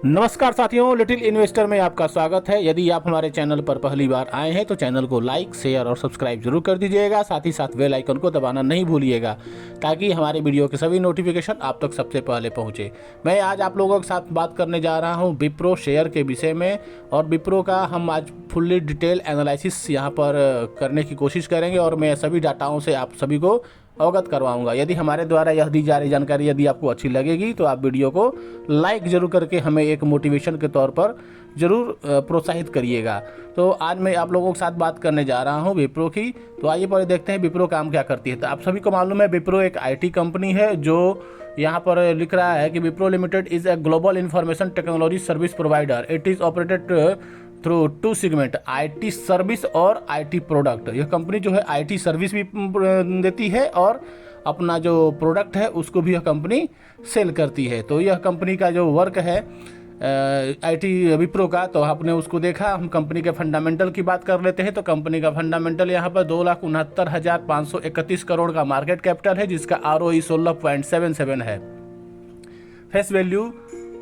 नमस्कार साथियों, little investor में आपका स्वागत है। यदि आप हमारे चैनल पर पहली बार आए हैं तो चैनल को लाइक, शेयर और सब्सक्राइब जरूर कर दीजिएगा। साथ ही साथ बेल आइकन को दबाना नहीं भूलिएगा ताकि हमारे वीडियो के सभी नोटिफिकेशन आप तक सबसे पहले पहुंचे। मैं आज आप लोगों के साथ बात करने जा रहा हूं विप्रो शेयर के विषय में, और विप्रो का हम आज फुल्ली डिटेल एनालिसिस यहां पर करने की कोशिश करेंगे और मैं सभी डाटाओं से आप सभी को अवगत करवाऊंगा। यदि हमारे द्वारा यह दी जा रही जानकारी यदि आपको अच्छी लगेगी तो आप वीडियो को लाइक जरूर करके हमें एक मोटिवेशन के तौर पर जरूर प्रोत्साहित करिएगा। तो आज मैं आप लोगों के साथ बात करने जा रहा हूं विप्रो की। तो आइए पहले देखते हैं विप्रो काम क्या करती है। तो आप सभी को मालूम है विप्रो एक आईटी कंपनी है जो यहाँ पर लिख रहा है कि Wipro limited is a global information technology service provider. It is operated through two segment, IT service और आईटी प्रोडक्ट। यह कंपनी जो है आईटी सर्विस भी देती है और अपना जो प्रोडक्ट है उसको भी यह कंपनी सेल करती है। तो यह कंपनी का जो वर्क है आईटी विप्रो का, तो आपने उसको देखा। हम कंपनी के फंडामेंटल की बात कर लेते हैं। तो कंपनी का फंडामेंटल यहाँ पर 2,69,531 करोड़ का मार्केट कैपिटल है, जिसका ROE 16.77 है। फेस वैल्यू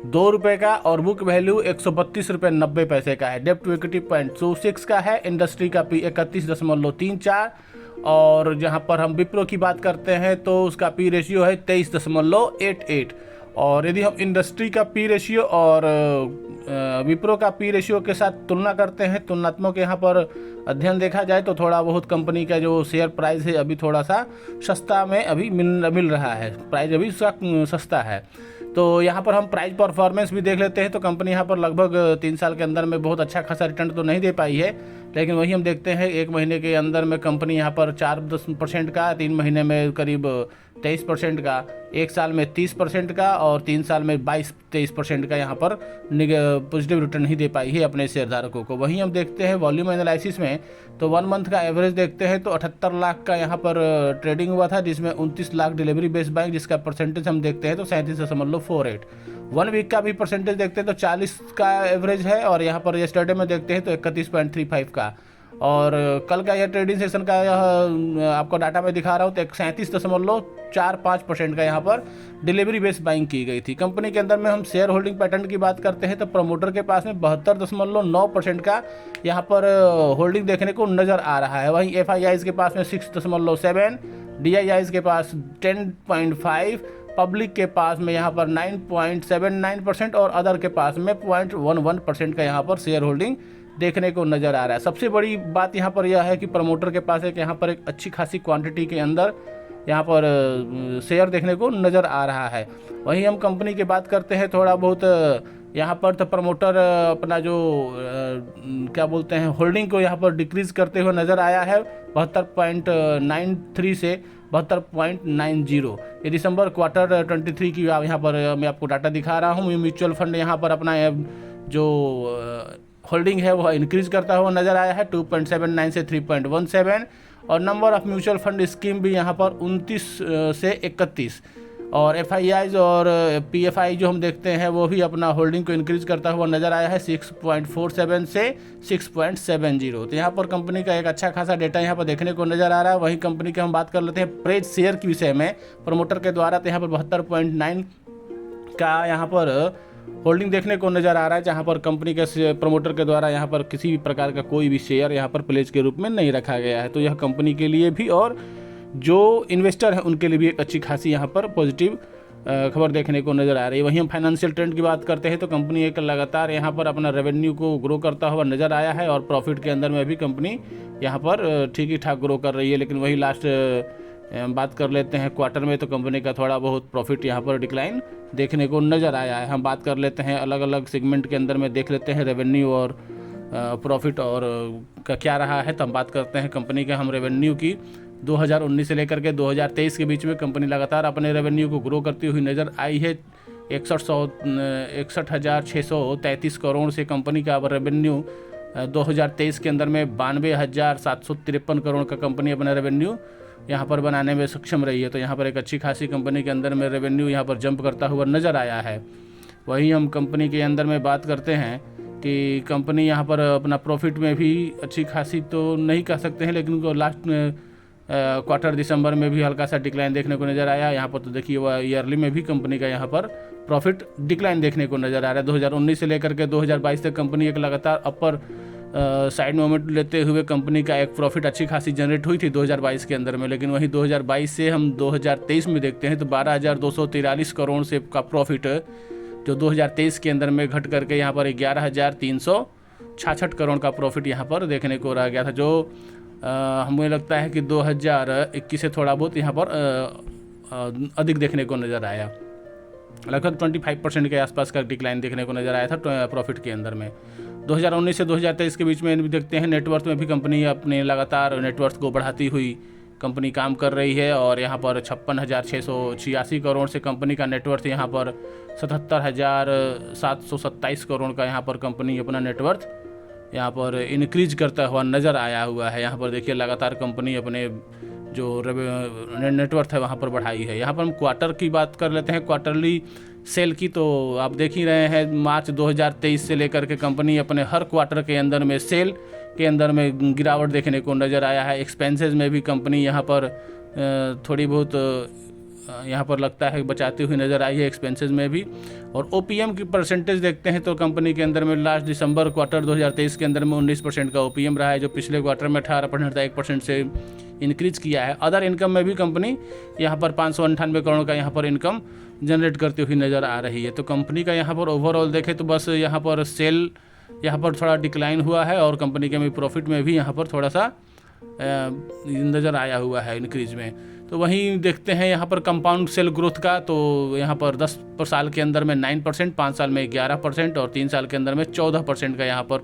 ₹2 का और बुक वैल्यू ₹132.90 का है। डेप्ट टू इक्विटी 0.26 का है। इंडस्ट्री का पी 31.34, और जहां पर हम विप्रो की बात करते हैं तो उसका पी रेशियो है 23.88। और यदि हम इंडस्ट्री का पी रेशियो और विप्रो का पी रेशियो के साथ तुलना करते हैं, तुलनात्मक यहाँ पर अध्ययन देखा जाए तो थोड़ा बहुत कंपनी का जो शेयर प्राइस है अभी थोड़ा सा सस्ता में अभी मिल रहा है। प्राइस अभी सस्ता है। तो यहाँ पर हम प्राइस परफॉर्मेंस भी देख लेते हैं। तो कंपनी यहाँ पर लगभग 3 साल के अंदर में बहुत अच्छा खासा रिटर्न तो नहीं दे पाई है, लेकिन वही हम देखते हैं 1 महीने के अंदर में कंपनी यहाँ पर 4% का, 3 महीने में करीब 23% का, 1 साल में 30% का और 3 साल में 22-23% का यहाँ पर पॉजिटिव रिटर्न ही दे पाई है अपने शेयरधारकों को। वहीं हम देखते हैं वॉल्यूम एनालिसिस में, तो 1 मंथ का एवरेज देखते हैं तो 78 लाख का यहाँ पर ट्रेडिंग हुआ था, जिसमें 29 लाख डिलीवरी बेस्ड बाइंग, जिसका परसेंटेज हम देखते हैं तो 37.48। 1 वीक का भी परसेंटेज देखते हैं तो 40 का एवरेज है, और यहाँ पर यस्टरडे में देखते हैं तो 31.35 का। और कल का यह ट्रेडिंग सेशन का यह आपको डाटा में दिखा रहा हूँ तो 37.45% का यहाँ पर डिलीवरी बेस्ड बाइंग की गई थी। कंपनी के अंदर में हम शेयर होल्डिंग पैटर्न की बात करते हैं तो प्रमोटर के पास में 72.9% का यहाँ पर होल्डिंग देखने को नज़र आ रहा है। वहीं FIIs के पास में 6.7, DIIs के पास 10.5, पब्लिक के पास में यहाँ पर 9.79% और अदर के पास में 0.11% का यहाँ पर शेयर होल्डिंग देखने को नज़र आ रहा है। सबसे बड़ी बात यहाँ पर यह है कि प्रमोटर के पास एक यहाँ पर एक अच्छी खासी क्वांटिटी के अंदर यहाँ पर शेयर देखने को नज़र आ रहा है। वहीं हम कंपनी की बात करते हैं थोड़ा बहुत यहाँ पर, तो प्रमोटर अपना जो क्या बोलते हैं होल्डिंग को यहाँ पर डिक्रीज़ करते हुए नज़र आया है 72.93 से 72.90। ये दिसंबर क्वार्टर 23 की यहाँ पर मैं आपको डाटा दिखा रहा हूँ। म्यूचुअल फंड यहाँ पर अपना जो होल्डिंग है वह इंक्रीज करता हुआ नज़र आया है 2.79 से 3.17, और number of mutual fund scheme भी यहाँ पर 29 से 31, और FIIs और PFI जो हम देखते हैं वो भी अपना होल्डिंग को इंक्रीज करता हुआ नज़र आया है 6.47 से 6.70। तो यहाँ पर कंपनी का एक अच्छा खासा डेटा यहाँ पर देखने को नज़र आ रहा है। वहीं कंपनी की हम बात कर लेते हैं प्रेज शेयर के विषय में प्रमोटर के द्वारा, तो यहाँ पर 72.9 का यहाँ पर होल्डिंग देखने को नज़र आ रहा है, जहां पर कंपनी के प्रमोटर के द्वारा यहाँ पर किसी भी प्रकार का कोई भी शेयर यहाँ पर प्लेज के रूप में नहीं रखा गया है। तो यह कंपनी के लिए भी और जो इन्वेस्टर हैं उनके लिए भी एक अच्छी खासी यहाँ पर पॉजिटिव खबर देखने को नज़र आ रही है। वहीं हम फाइनेंशियल ट्रेंड की बात करते हैं तो कंपनी एक लगातार यहाँ पर अपना रेवेन्यू को ग्रो करता हुआ नज़र आया है, और प्रॉफिट के अंदर में भी कंपनी यहाँ पर ठीक ही ठाक ग्रो कर रही है। लेकिन वही लास्ट बात कर लेते हैं क्वार्टर में, तो कंपनी का थोड़ा बहुत प्रॉफिट यहाँ पर डिक्लाइन देखने को नज़र आया है। हम बात कर लेते हैं अलग अलग सेगमेंट के अंदर में, देख लेते हैं रेवेन्यू और प्रॉफिट और का क्या रहा है। तो हम बात करते हैं कंपनी के हम रेवेन्यू की। 2019 से लेकर के 2023 के बीच में कंपनी लगातार अपने रेवेन्यू को ग्रो करती हुई नज़र आई है। 61,633 करोड़ से कंपनी का रेवेन्यू 2023 के अंदर में 92,753 करोड़ का कंपनी अपना रेवेन्यू यहाँ पर बनाने में सक्षम रही है। तो यहाँ पर एक अच्छी खासी कंपनी के अंदर में रेवेन्यू यहाँ पर जंप करता हुआ नज़र आया है। वहीं हम कंपनी के अंदर में बात करते हैं कि कंपनी यहाँ पर अपना प्रॉफिट में भी अच्छी खासी तो नहीं कह सकते हैं, लेकिन लास्ट क्वार्टर दिसंबर में भी हल्का सा डिक्लाइन देखने को नज़र आया। यहाँ पर तो देखिए ईयरली में भी कंपनी का यहाँ पर प्रॉफिट डिक्लाइन देखने को नज़र आ रहा है। 2019 से लेकर के 2022 तक कंपनी एक लगातार अपर साइड मोमेंट लेते हुए कंपनी का एक प्रॉफिट अच्छी खासी जनरेट हुई थी 2022 के अंदर में, लेकिन वहीं 2022 से हम 2023 में देखते हैं तो 12,243 करोड़ से का प्रॉफिट जो 2023 के अंदर में घट करके यहाँ पर 11,366 करोड़ का प्रॉफिट यहाँ पर देखने को रह गया था, जो हमें लगता है कि 2021 से थोड़ा बहुत यहाँ पर अधिक देखने को नज़र आया। लगभग 25% के आसपास का डिक्लाइन देखने को नज़र आया था प्रॉफिट के अंदर में। 2019 से 2023 के बीच में देखते हैं नेटवर्थ में भी कंपनी अपने लगातार नेटवर्थ को बढ़ाती हुई कंपनी काम कर रही है और यहाँ पर 56,686 करोड़ से कंपनी का नेटवर्थ यहाँ पर 77,727 करोड़ का यहाँ पर कंपनी अपना नेटवर्थ यहाँ पर इंक्रीज करता हुआ नज़र आया हुआ है। यहाँ पर देखिए लगातार कंपनी अपने जो नेटवर्थ है वहाँ पर बढ़ाई है। यहाँ पर हम क्वार्टर की बात कर लेते हैं, क्वार्टरली सेल की, तो आप देख ही रहे हैं मार्च 2023 से लेकर के कंपनी अपने हर क्वार्टर के अंदर में सेल के अंदर में गिरावट देखने को नज़र आया है। एक्सपेंसेस में भी कंपनी यहाँ पर थोड़ी बहुत यहाँ पर लगता है बचाती हुई नज़र आई है एक्सपेंसेस में भी। और ओपीएम की परसेंटेज देखते हैं तो कंपनी के अंदर में लास्ट दिसंबर क्वार्टर 2023 के अंदर में 19% का ओपीएम रहा है, जो पिछले क्वार्टर में 18% था, 1% से इंक्रीज किया है। अदर इनकम में भी कंपनी यहाँ पर 598 करोड़ का यहाँ पर इनकम जनरेट करती हुई नज़र आ रही है। तो कंपनी का यहाँ पर ओवरऑल देखें तो बस यहाँ पर सेल यहाँ पर थोड़ा डिक्लाइन हुआ है और कंपनी के प्रॉफिट में भी यहाँ पर थोड़ा सा नज़र आया हुआ है इंक्रीज में। तो वहीं देखते हैं यहाँ पर कंपाउंड सेल ग्रोथ का, तो यहाँ पर 10 साल के अंदर में 9%, 5 साल में 11% और 3 साल के अंदर में 14% का यहाँ पर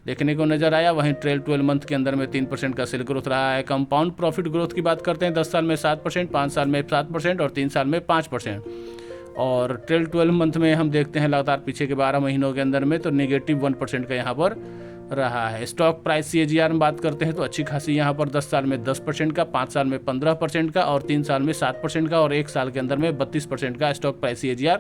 देखने को नज़र आया। वहीं ट्रेल 12 मंथ के अंदर में 3% का सेल ग्रोथ रहा है। कंपाउंड प्रॉफिट ग्रोथ की बात करते हैं 10 साल में 7%, 5 साल में 7% और 3 साल में 5%। और ट्रेल 12 मंथ में हम देखते हैं लगातार पीछे के 12 महीनों के अंदर में तो -1% का यहाँ पर रहा है। स्टॉक प्राइस CAGR में बात करते हैं तो अच्छी खासी यहाँ पर 10 साल में 10% का, 5 साल में 15% का और 3 साल में 7% का और 1 साल के अंदर में 32% का स्टॉक प्राइस CAGR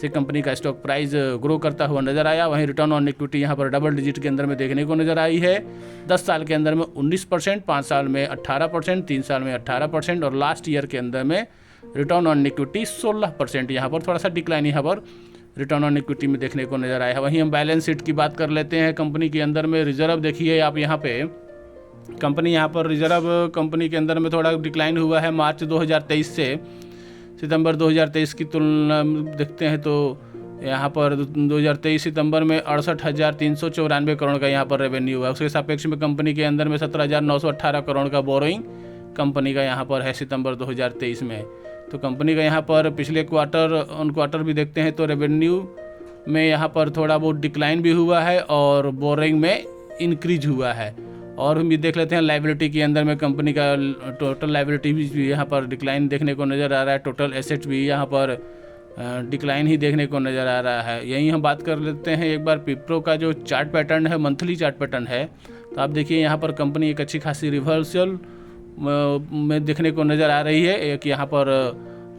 से कंपनी का स्टॉक प्राइस ग्रो करता हुआ नजर आया। वहीं रिटर्न ऑन इक्विटी यहाँ पर डबल डिजिट के अंदर में देखने को नजर आई है। 10 साल के अंदर में 19%, 5 साल में 18%, 3 साल में 18% और लास्ट ईयर के अंदर में रिटर्न ऑन इक्विटी 16%। यहाँ पर थोड़ा सा डिक्लाइन यहाँ पर रिटर्न ऑन इक्विटी में देखने को नजर आया है। वहीं हम बैलेंस शीट की बात कर लेते हैं। कंपनी के अंदर में रिजर्व देखिए आप यहाँ पे कंपनी यहाँ पर रिजर्व कंपनी के अंदर में थोड़ा डिक्लाइन हुआ है मार्च 2023 से सितंबर 2023 की तुलना देखते हैं तो यहाँ पर 2023 सितंबर में 68,394 करोड़ का यहाँ पर रेवेन्यू है। उसके सापेक्ष में कंपनी के अंदर में 17,918 करोड़ का बोरोइंग कंपनी का यहाँ पर है सितंबर 2023 में। तो कंपनी का यहाँ पर पिछले क्वार्टर ऑन क्वार्टर भी देखते हैं तो रेवेन्यू में यहाँ पर थोड़ा बहुत डिक्लाइन भी हुआ है और बोरोइंग में इंक्रीज हुआ है। और हम ये देख लेते हैं लाइबिलिटी के अंदर में कंपनी का टोटल लाइबिलिटी भी यहाँ पर डिक्लाइन देखने को नज़र आ रहा है। टोटल एसेट्स भी यहाँ पर डिक्लाइन ही देखने को नज़र आ रहा है। यहीं हम बात कर लेते हैं एक बार विप्रो का जो चार्ट पैटर्न है, मंथली चार्ट पैटर्न है, तो आप देखिए यहाँ पर कंपनी एक अच्छी खासी रिवर्सल में देखने को नज़र आ रही है। एक यहाँ पर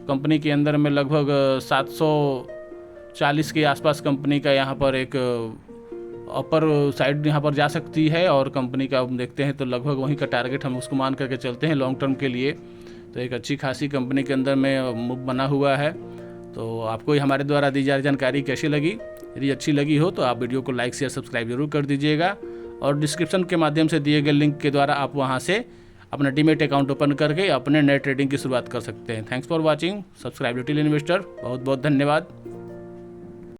कंपनी के अंदर में लगभग 740 के आसपास कंपनी का यहाँ पर एक अपर साइड यहाँ पर जा सकती है और कंपनी का हम देखते हैं तो लगभग वहीं का टारगेट हम उसको मान करके चलते हैं लॉन्ग टर्म के लिए। तो एक अच्छी खासी कंपनी के अंदर में मूव बना हुआ है। तो आपको हमारे द्वारा दी जा रही जानकारी कैसी लगी? यदि अच्छी लगी हो तो आप वीडियो को लाइक शेयर सब्सक्राइब जरूर कर दीजिएगा और डिस्क्रिप्शन के माध्यम से दिए गए लिंक के द्वारा आप वहाँ से अपना डीमेट अकाउंट ओपन करके अपने नेट ट्रेडिंग की शुरुआत कर सकते हैं। Thanks for watching. Subscribe little investor. बहुत बहुत धन्यवाद।